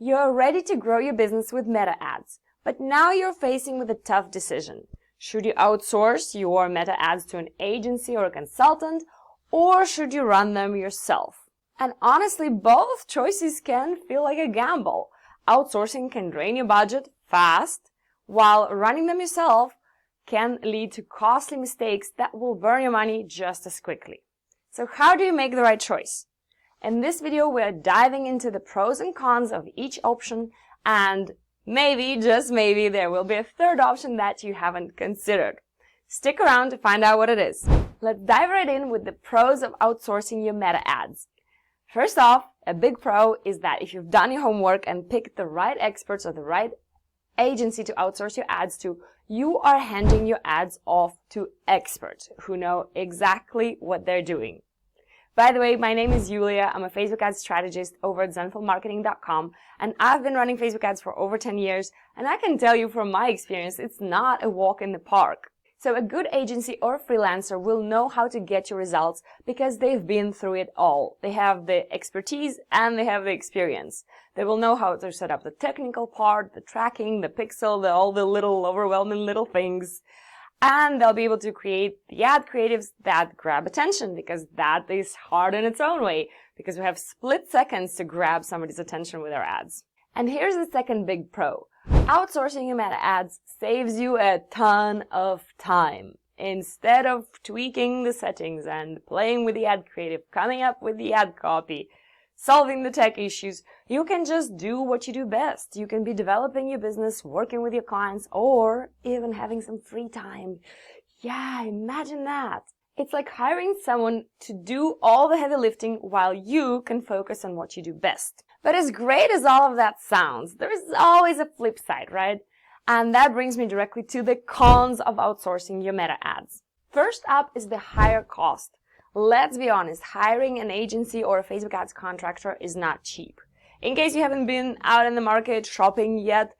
You're ready to grow your business with meta ads, but now you're facing with a tough decision. Should you outsource your meta ads to an agency or a consultant, or should you run them yourself? And honestly, both choices can feel like a gamble. Outsourcing can drain your budget fast, while running them yourself can lead to costly mistakes that will burn your money just as quickly. So how do you make the right choice? In this video, we're diving into the pros and cons of each option, and maybe, just maybe, there will be a third option that you haven't considered. Stick around to find out what it is. Let's dive right in with the pros of outsourcing your meta ads. First off, a big pro is that if you've done your homework and picked the right experts or the right agency to outsource your ads to, you are handing your ads off to experts who know exactly what they're doing. By the way, my name is Julia. I'm a Facebook ads strategist over at zenfulmarketing.com, and I've been running Facebook ads for over 10 years, and I can tell you from my experience, it's not a walk in the park. So a good agency or freelancer will know how to get your results because they've been through it all. They have the expertise and they have the experience. They will know how to set up the technical part, the tracking, the pixel, all the little overwhelming little things. And they'll be able to create the ad creatives that grab attention, because that is hard in its own way, because we have split seconds to grab somebody's attention with our ads. And here's the second big pro. Outsourcing your meta ads saves you a ton of time. Instead of tweaking the settings and playing with the ad creative, coming up with the ad copy, solving the tech issues, you can just do what you do best. You can be developing your business, working with your clients, or even having some free time. Yeah, imagine that. It's like hiring someone to do all the heavy lifting while you can focus on what you do best. But as great as all of that sounds, there's always a flip side, right? And that brings me directly to the cons of outsourcing your meta ads. First up is the higher cost. Let's be honest, hiring an agency or a Facebook ads contractor is not cheap. In case you haven't been out in the market shopping yet,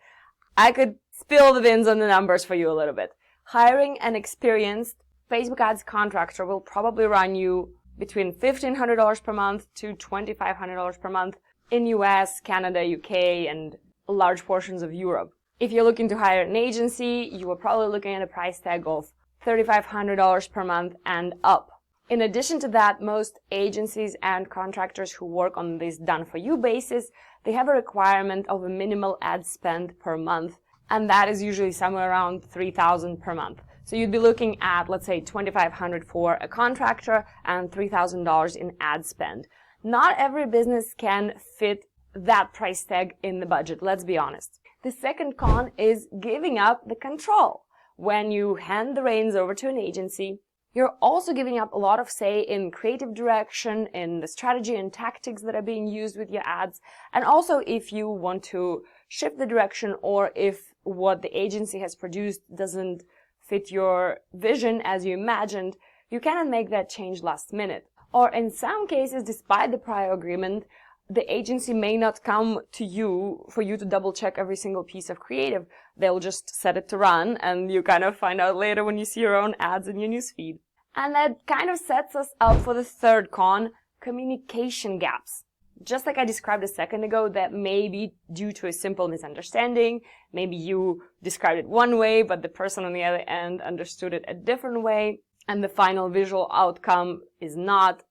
I could spill the beans on the numbers for you a little bit. Hiring an experienced Facebook ads contractor will probably run you between $1,500 per month to $2,500 per month in US, Canada, UK, and large portions of Europe. If you're looking to hire an agency, you are probably looking at a price tag of $3,500 per month and up. In addition to that, most agencies and contractors who work on this done-for-you basis, they have a requirement of a minimal ad spend per month, and that is usually somewhere around $3,000 per month. So you'd be looking at, let's say, $2,500 for a contractor and $3,000 in ad spend. Not every business can fit that price tag in the budget, let's be honest. The second con is giving up the control. When you hand the reins over to an agency, you're also giving up a lot of say in creative direction, in the strategy and tactics that are being used with your ads, and also if you want to shift the direction or if what the agency has produced doesn't fit your vision as you imagined, you cannot make that change last minute. Or in some cases, despite the prior agreement, the agency may not come to you for you to double check every single piece of creative. They'll just set it to run, and you kind of find out later when you see your own ads in your newsfeed. And that kind of sets us up for the third con, communication gaps. Just like I described a second ago, that may be due to a simple misunderstanding. Maybe you described it one way, but the person on the other end understood it a different way, and the final visual outcome is not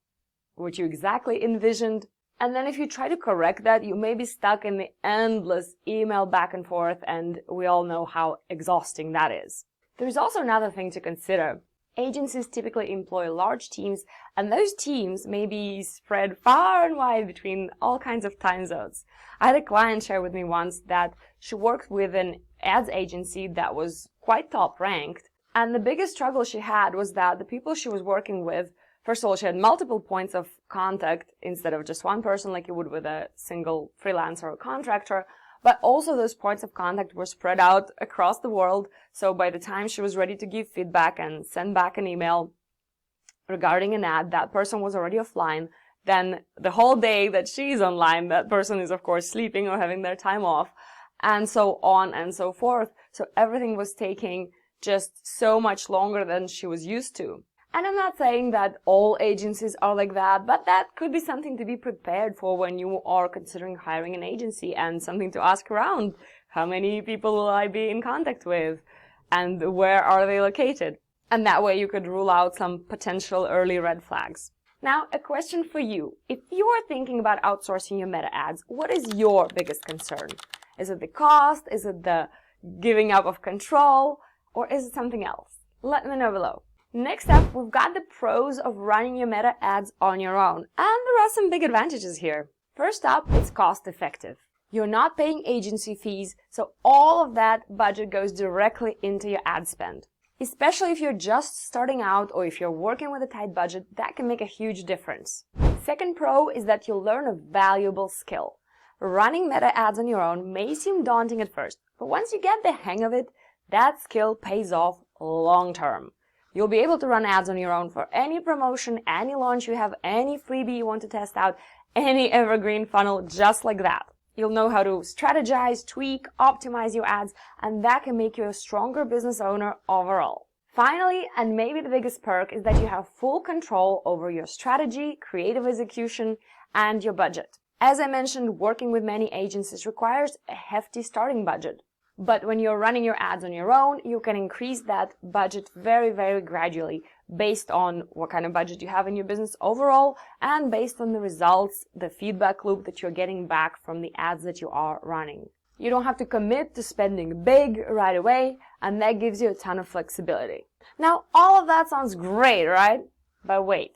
what you exactly envisioned. And then if you try to correct that, you may be stuck in the endless email back and forth, and we all know how exhausting that is. There's also another thing to consider. Agencies typically employ large teams, and those teams may be spread far and wide between all kinds of time zones. I had a client share with me once that she worked with an ads agency that was quite top ranked, and the biggest struggle she had was that the people she was working with, first of all, she had multiple points of contact instead of just one person like you would with a single freelancer or contractor, but also those points of contact were spread out across the world. So by the time she was ready to give feedback and send back an email regarding an ad, that person was already offline. Then the whole day that she's online, that person is of course sleeping or having their time off, and so on and so forth. So everything was taking just so much longer than she was used to. And I'm not saying that all agencies are like that, but that could be something to be prepared for when you are considering hiring an agency, and something to ask around. How many people will I be in contact with? And where are they located? And that way you could rule out some potential early red flags. Now, a question for you. If you are thinking about outsourcing your meta ads, what is your biggest concern? Is it the cost? Is it the giving up of control? Or is it something else? Let me know below. Next up, we've got the pros of running your meta ads on your own. And there are some big advantages here. First up, it's cost effective. You're not paying agency fees, so all of that budget goes directly into your ad spend. Especially if you're just starting out or if you're working with a tight budget, that can make a huge difference. Second pro is that you'll learn a valuable skill. Running meta ads on your own may seem daunting at first, but once you get the hang of it, that skill pays off long term. You'll be able to run ads on your own for any promotion, any launch you have, any freebie you want to test out, any evergreen funnel, just like that. You'll know how to strategize, tweak, optimize your ads, and that can make you a stronger business owner overall. Finally, and maybe the biggest perk, is that you have full control over your strategy, creative execution, and your budget. As I mentioned, working with many agencies requires a hefty starting budget. But when you're running your ads on your own, you can increase that budget very, very gradually based on what kind of budget you have in your business overall and based on the results, the feedback loop that you're getting back from the ads that you are running. You don't have to commit to spending big right away, and that gives you a ton of flexibility. Now, all of that sounds great, right? But wait.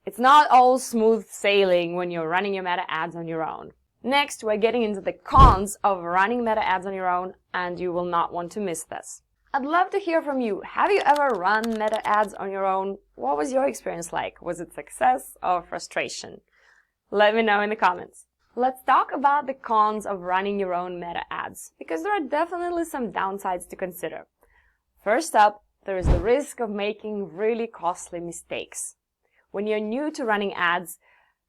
It's not all smooth sailing when you're running your meta ads on your own. Next, we're getting into the cons of running meta ads on your own, and you will not want to miss this. I'd love to hear from you. Have you ever run meta ads on your own? What was your experience like? Was it success or frustration? Let me know in the comments. Let's talk about the cons of running your own meta ads, because there are definitely some downsides to consider. First up, there is the risk of making really costly mistakes. When you're new to running ads,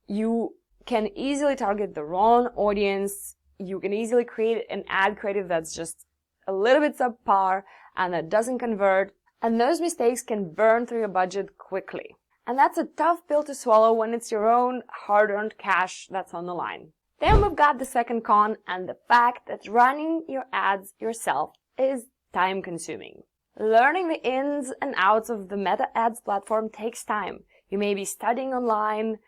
you can easily target the wrong audience. You can easily create an ad creative that's just a little bit subpar and that doesn't convert, and those mistakes can burn through your budget quickly. And that's a tough pill to swallow when it's your own hard-earned cash that's on the line. Then we've got the second con, and the fact that running your ads yourself is time-consuming. Learning the ins and outs of the meta ads platform takes time. You may be studying online,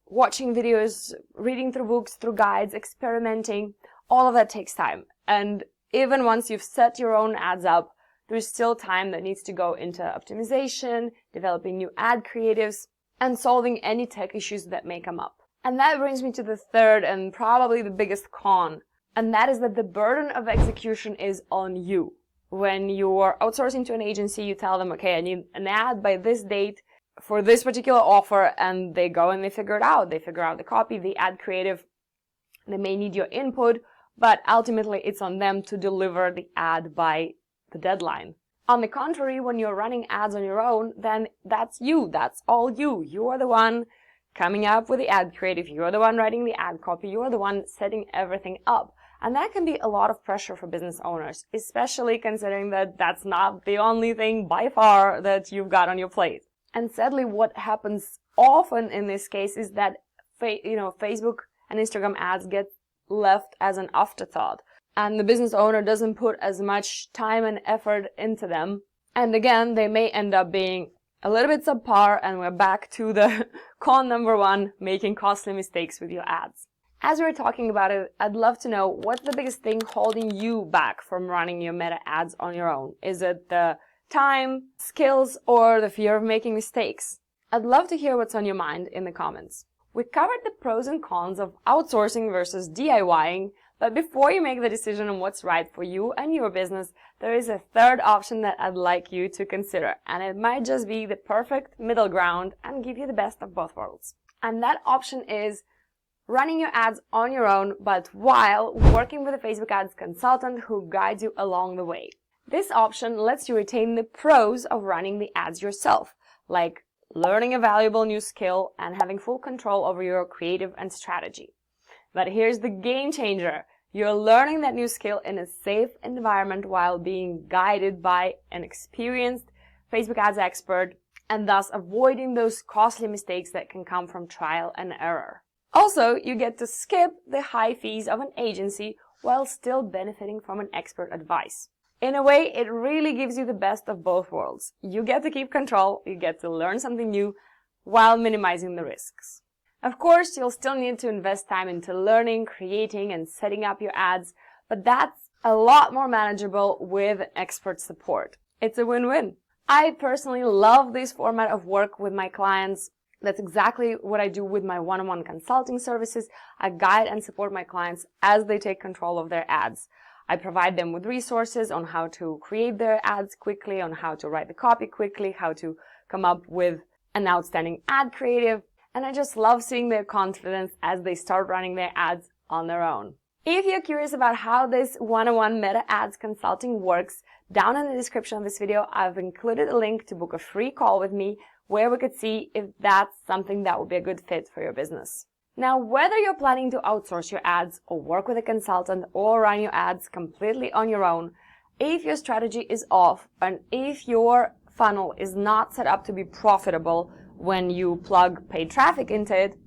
watching videos, reading through books, through guides, experimenting. All of that takes time. And even once you've set your own ads up, there's still time that needs to go into optimization, developing new ad creatives, and solving any tech issues that may come up. And that brings me to the third and probably the biggest con, and that is that the burden of execution is on you. When you are outsourcing to an agency, you tell them, okay, I need an ad by this date for this particular offer, and they go and they figure it out. They figure out the copy, the ad creative. They may need your input, but ultimately it's on them to deliver the ad by the deadline. On the contrary, when you're running ads on your own, then that's you. That's all you. You are the one coming up with the ad creative. You are the one writing the ad copy. You are the one setting everything up. And that can be a lot of pressure for business owners, especially considering that that's not the only thing by far that you've got on your plate. And sadly, what happens often in this case is that Facebook and Instagram ads get left as an afterthought, and the business owner doesn't put as much time and effort into them. And again, they may end up being a little bit subpar, and we're back to the con number one, making costly mistakes with your ads. As we're talking about it, I'd love to know, what's the biggest thing holding you back from running your meta ads on your own? Is it the time, skills, or the fear of making mistakes? I'd love to hear what's on your mind in the comments. We covered the pros and cons of outsourcing versus DIYing, but before you make the decision on what's right for you and your business, there is a third option that I'd like you to consider, and it might just be the perfect middle ground and give you the best of both worlds. And that option is running your ads on your own, but while working with a Facebook ads consultant who guides you along the way. This option lets you retain the pros of running the ads yourself, like learning a valuable new skill and having full control over your creative and strategy. But here's the game changer. You're learning that new skill in a safe environment while being guided by an experienced Facebook ads expert and thus avoiding those costly mistakes that can come from trial and error. Also, you get to skip the high fees of an agency while still benefiting from an expert advice. In a way, it really gives you the best of both worlds. You get to keep control, you get to learn something new, while minimizing the risks. Of course, you'll still need to invest time into learning, creating, and setting up your ads, but that's a lot more manageable with expert support. It's a win-win. I personally love this format of work with my clients. That's exactly what I do with my one-on-one consulting services. I guide and support my clients as they take control of their ads. I provide them with resources on how to create their ads quickly, on how to write the copy quickly, how to come up with an outstanding ad creative, and I just love seeing their confidence as they start running their ads on their own. If you're curious about how this one-on-one meta ads consulting works, down in the description of this video, I've included a link to book a free call with me where we could see if that's something that would be a good fit for your business. Now, whether you're planning to outsource your ads or work with a consultant or run your ads completely on your own, if your strategy is off and if your funnel is not set up to be profitable when you plug paid traffic into it,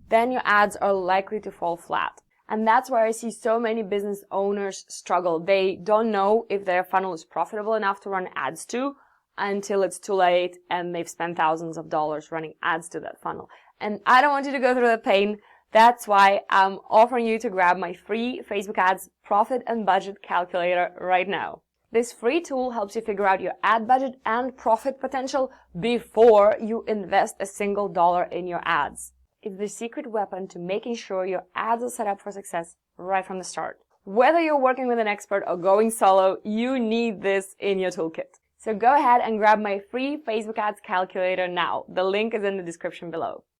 then your ads are likely to fall flat. And that's where I see so many business owners struggle. They don't know if their funnel is profitable enough to run ads to until it's too late and they've spent thousands of dollars running ads to that funnel. And I don't want you to go through the pain. That's why I'm offering you to grab my free Facebook ads profit and budget calculator right now. This free tool helps you figure out your ad budget and profit potential before you invest a single dollar in your ads. It's the secret weapon to making sure your ads are set up for success right from the start. Whether you're working with an expert or going solo, you need this in your toolkit. So go ahead and grab my free Facebook ads calculator now. The link is in the description below.